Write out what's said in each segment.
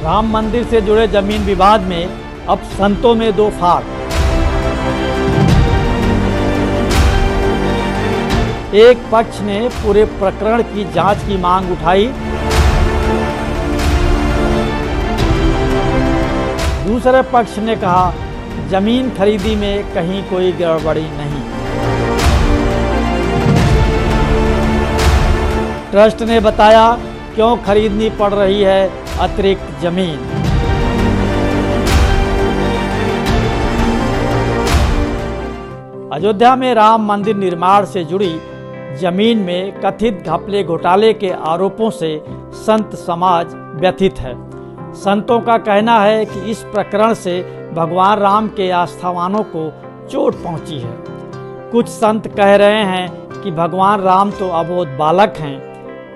राम मंदिर से जुड़े जमीन विवाद में अब संतों में दो फाड़। एक पक्ष ने पूरे प्रकरण की जांच की मांग उठाई, दूसरे पक्ष ने कहा जमीन खरीदी में कहीं कोई गड़बड़ी नहीं। ट्रस्ट ने बताया क्यों खरीदनी पड़ रही है अतिरिक्त जमीन। अयोध्या में राम मंदिर निर्माण से जुड़ी जमीन में कथित घपले घोटाले के आरोपों से संत समाज व्यथित है। संतों का कहना है कि इस प्रकरण से भगवान राम के आस्थावानों को चोट पहुंची है। कुछ संत कह रहे हैं कि भगवान राम तो अबोध बालक हैं,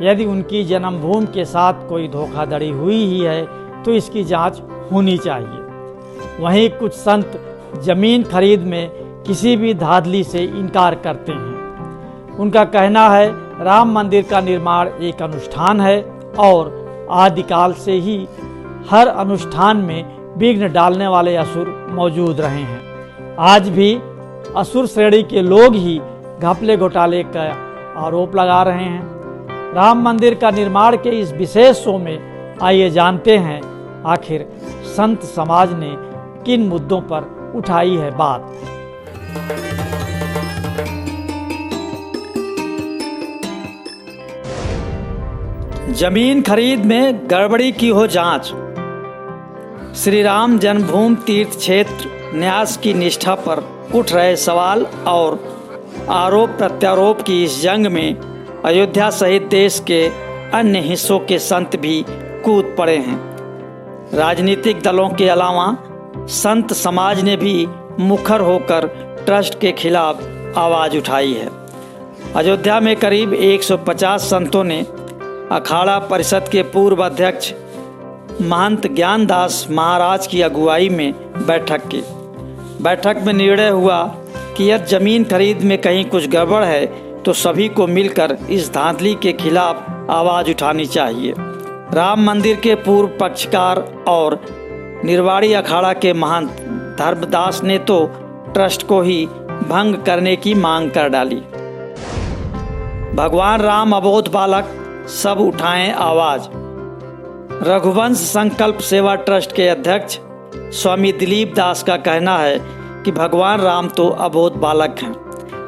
यदि उनकी जन्मभूमि के साथ कोई धोखाधड़ी हुई ही है तो इसकी जांच होनी चाहिए। वहीं कुछ संत जमीन खरीद में किसी भी धांधली से इनकार करते हैं। उनका कहना है राम मंदिर का निर्माण एक अनुष्ठान है और आदिकाल से ही हर अनुष्ठान में विघ्न डालने वाले असुर मौजूद रहे हैं। आज भी असुर श्रेणी के लोग ही घपले घोटाले का आरोप लगा रहे हैं। राम मंदिर का निर्माण के इस विशेष शो में आइए जानते हैं आखिर संत समाज ने किन मुद्दों पर उठाई है बात। जमीन खरीद में गड़बड़ी की हो जांच। श्री राम जन्मभूमि तीर्थ क्षेत्र न्यास की निष्ठा पर उठ रहे सवाल और आरोप प्रत्यारोप की इस जंग में अयोध्या सहित देश के अन्य हिस्सों के संत भी कूद पड़े हैं। राजनीतिक दलों के अलावा संत समाज ने भी मुखर होकर ट्रस्ट के खिलाफ आवाज़ उठाई है। अयोध्या में करीब 150 संतों ने अखाड़ा परिषद के पूर्व अध्यक्ष महंत ज्ञानदास महाराज की अगुवाई में बैठक की। बैठक में निर्णय हुआ कि यदि जमीन खरीद में कहीं कुछ गड़बड़ है तो सभी को मिलकर इस धांधली के खिलाफ आवाज़ उठानी चाहिए। राम मंदिर के पूर्व पक्षकार और निर्वाड़ी अखाड़ा के महंत धर्मदास ने तो ट्रस्ट को ही भंग करने की मांग कर डाली। भगवान राम अबोध बालक, सब उठाएं आवाज़। रघुवंश संकल्प सेवा ट्रस्ट के अध्यक्ष स्वामी दिलीप दास का कहना है कि भगवान राम तो अबोध बालक हैं,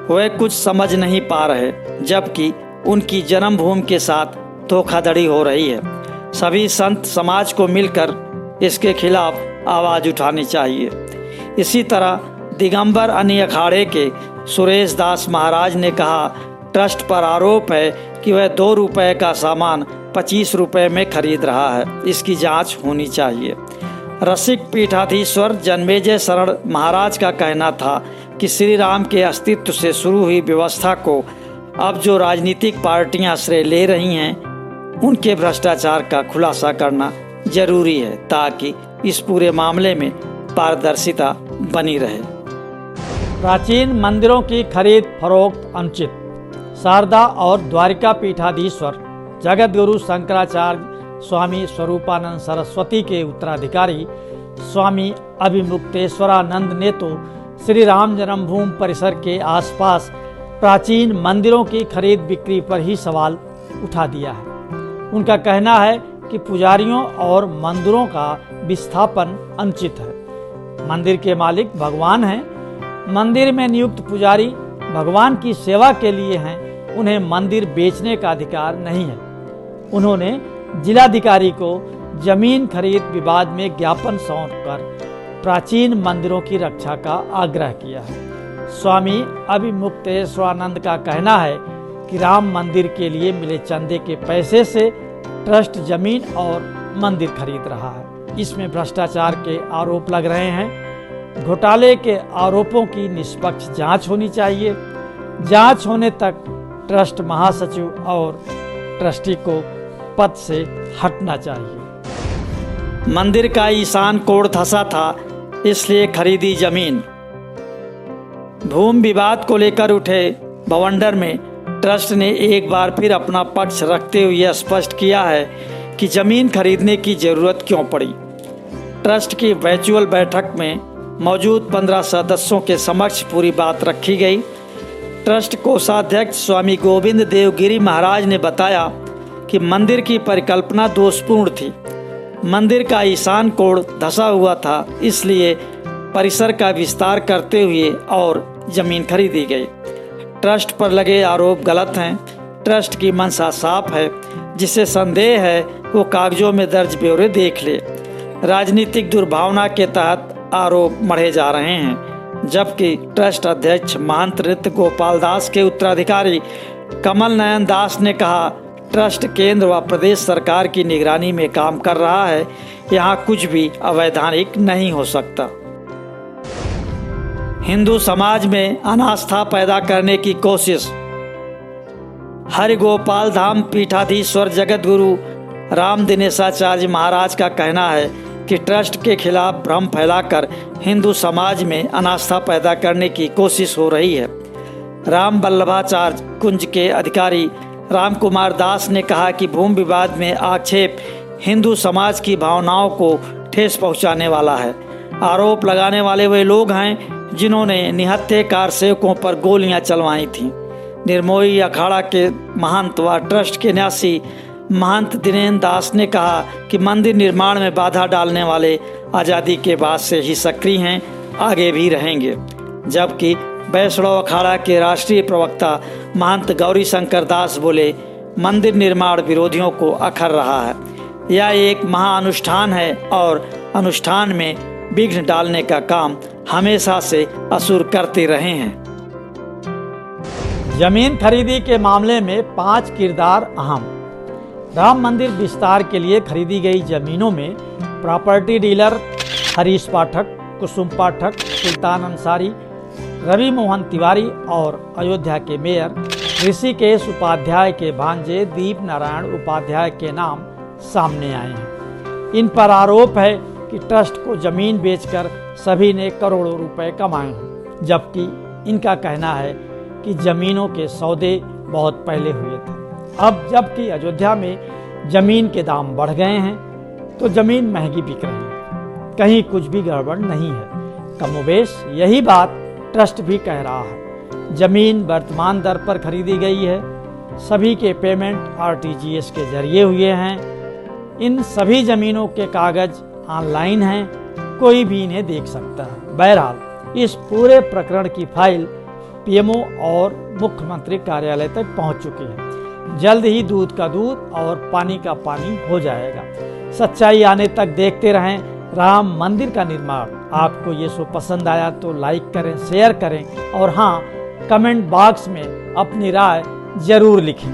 वे कुछ समझ नहीं पा रहे, जबकि उनकी जन्मभूमि के साथ धोखाधड़ी हो रही है। सभी संत समाज को मिलकर इसके खिलाफ आवाज़ उठानी चाहिए। इसी तरह दिगंबर अन्य अखाड़े के सुरेश दास महाराज ने कहा, ट्रस्ट पर आरोप है कि वह 2 रुपये का सामान 25 रुपये में खरीद रहा है, इसकी जांच होनी चाहिए। रसिक पीठाधीश्वर जन्मेजय शरण महाराज का कहना था कि श्री राम के अस्तित्व से शुरू हुई व्यवस्था को अब जो राजनीतिक पार्टियां श्रेय ले रही हैं, उनके भ्रष्टाचार का खुलासा करना जरूरी है ताकि इस पूरे मामले में पारदर्शिता बनी रहे। प्राचीन मंदिरों की खरीद फरोख्त अनुचित। शारदा और द्वारिका पीठाधीश्वर जगत गुरु शंकराचार्य स्वामी स्वरूपानंद सरस्वती के उत्तराधिकारी स्वामी अभिमुक्तेश्वरानंद ने तो श्री राम जन्मभूमि परिसर के आसपास प्राचीन मंदिरों की खरीद बिक्री पर ही सवाल उठा दिया है। उनका कहना है कि पुजारियों और मंदिरों का विस्थापन अनुचित है। मंदिर के मालिक भगवान हैं, मंदिर में नियुक्त पुजारी भगवान की सेवा के लिए हैं, उन्हें मंदिर बेचने का अधिकार नहीं है। उन्होंने जिलाधिकारी को जमीन खरीद विवाद में ज्ञापन सौंपकर प्राचीन मंदिरों की रक्षा का आग्रह किया है। स्वामी अभिमुक्तेश्वरानंद का कहना है कि राम मंदिर के लिए मिले चंदे के पैसे से ट्रस्ट जमीन और मंदिर खरीद रहा है। इसमें भ्रष्टाचार के आरोप लग रहे हैं। घोटाले के आरोपों की निष्पक्ष जांच होनी चाहिए। जांच होने तक ट्रस्ट महासचिव और ट्रस्टी को पद से हटना चाहिए। मंदिर का ईशान कोण धंसा था, इसलिए खरीदी जमीन। भूमि विवाद को लेकर उठे बवंडर में ट्रस्ट ने एक बार फिर अपना पक्ष रखते हुए स्पष्ट किया है कि जमीन खरीदने की जरूरत क्यों पड़ी। ट्रस्ट की वर्चुअल बैठक में मौजूद 15 सदस्यों के समक्ष पूरी बात रखी गई। ट्रस्ट कोषाध्यक्ष स्वामी गोविंद देव गिरी महाराज ने बताया कि मंदिर की परिकल्पना दोषपूर्ण थी। मंदिर का ईशान कोण धंसा हुआ था, इसलिए परिसर का विस्तार करते हुए और जमीन खरीदी गई। ट्रस्ट पर लगे आरोप गलत हैं। ट्रस्ट की मंशा साफ है। जिसे संदेह है वो कागजों में दर्ज ब्यौरे देख ले। राजनीतिक दुर्भावना के तहत आरोप मढ़े जा रहे हैं, जबकि ट्रस्ट अध्यक्ष महंत नृत्य गोपाल दास के उत्तराधिकारी कमल नयन दास ने कहा, ट्रस्ट केंद्र व प्रदेश सरकार की निगरानी में काम कर रहा है। यहाँ कुछ भी अवैधानिक नहीं हो सकता। हिंदू समाज में अनास्था पैदा करने की कोशिश। हरिगोपाल धाम पीठाधीश्वर जगत गुरु राम दिनेशाचार्य महाराज का कहना है कि ट्रस्ट के खिलाफ भ्रम फैलाकर हिंदू समाज में अनास्था पैदा करने की कोशिश हो रही है। राम वल्लभाचार्य कुंज के अधिकारी राम कुमार दास ने कहा कि भूमि विवाद में आक्षेप हिंदू समाज की भावनाओं को ठेस पहुंचाने वाला है। आरोप लगाने वाले वे लोग हैं जिन्होंने निहत्थे कारसेवकों पर गोलियां चलवाई थीं। निर्मोही अखाड़ा के महंत व ट्रस्ट के न्यासी महंत दिनेन्द्र दास ने कहा कि मंदिर निर्माण में बाधा डालने वाले आज़ादी के बाद से ही सक्रिय हैं, आगे भी रहेंगे। जबकि वैष्णव अखाड़ा के राष्ट्रीय प्रवक्ता महंत गौरी शंकर दास बोले, मंदिर निर्माण विरोधियों को अखर रहा है। यह एक महाअनुष्ठान है और अनुष्ठान में विघ्न डालने का काम हमेशा से असुर करते रहे हैं। जमीन खरीदी के मामले में 5 किरदार अहम। राम मंदिर विस्तार के लिए खरीदी गई जमीनों में प्रॉपर्टी डीलर हरीश पाठक, कुसुम पाठक, सुल्तान अंसारी, रवि मोहन तिवारी और अयोध्या के मेयर ऋषिकेश उपाध्याय के भांजे दीप नारायण उपाध्याय के नाम सामने आए हैं। इन पर आरोप है कि ट्रस्ट को जमीन बेचकर सभी ने करोड़ों रुपए कमाए हैं, जबकि इनका कहना है कि जमीनों के सौदे बहुत पहले हुए थे। अब जबकि अयोध्या में जमीन के दाम बढ़ गए हैं तो जमीन महंगी बिक रही है। कहीं कुछ भी गड़बड़ नहीं है। कमोबेश यही बात ट्रस्ट भी कह रहा है। जमीन वर्तमान दर पर खरीदी गई है। सभी के पेमेंट RTGS के जरिए हुए हैं। इन सभी जमीनों के कागज ऑनलाइन हैं, कोई भी इन्हें देख सकता है। बहरहाल इस पूरे प्रकरण की फाइल PMO और मुख्यमंत्री कार्यालय तक पहुंच चुकी है। जल्द ही दूध का दूध और पानी का पानी हो जाएगा। सच्चाई आने तक देखते रहें राम मंदिर का निर्माण। आपको ये शो पसंद आया तो लाइक करें, शेयर करें और हाँ, कमेंट बॉक्स में अपनी राय जरूर लिखें।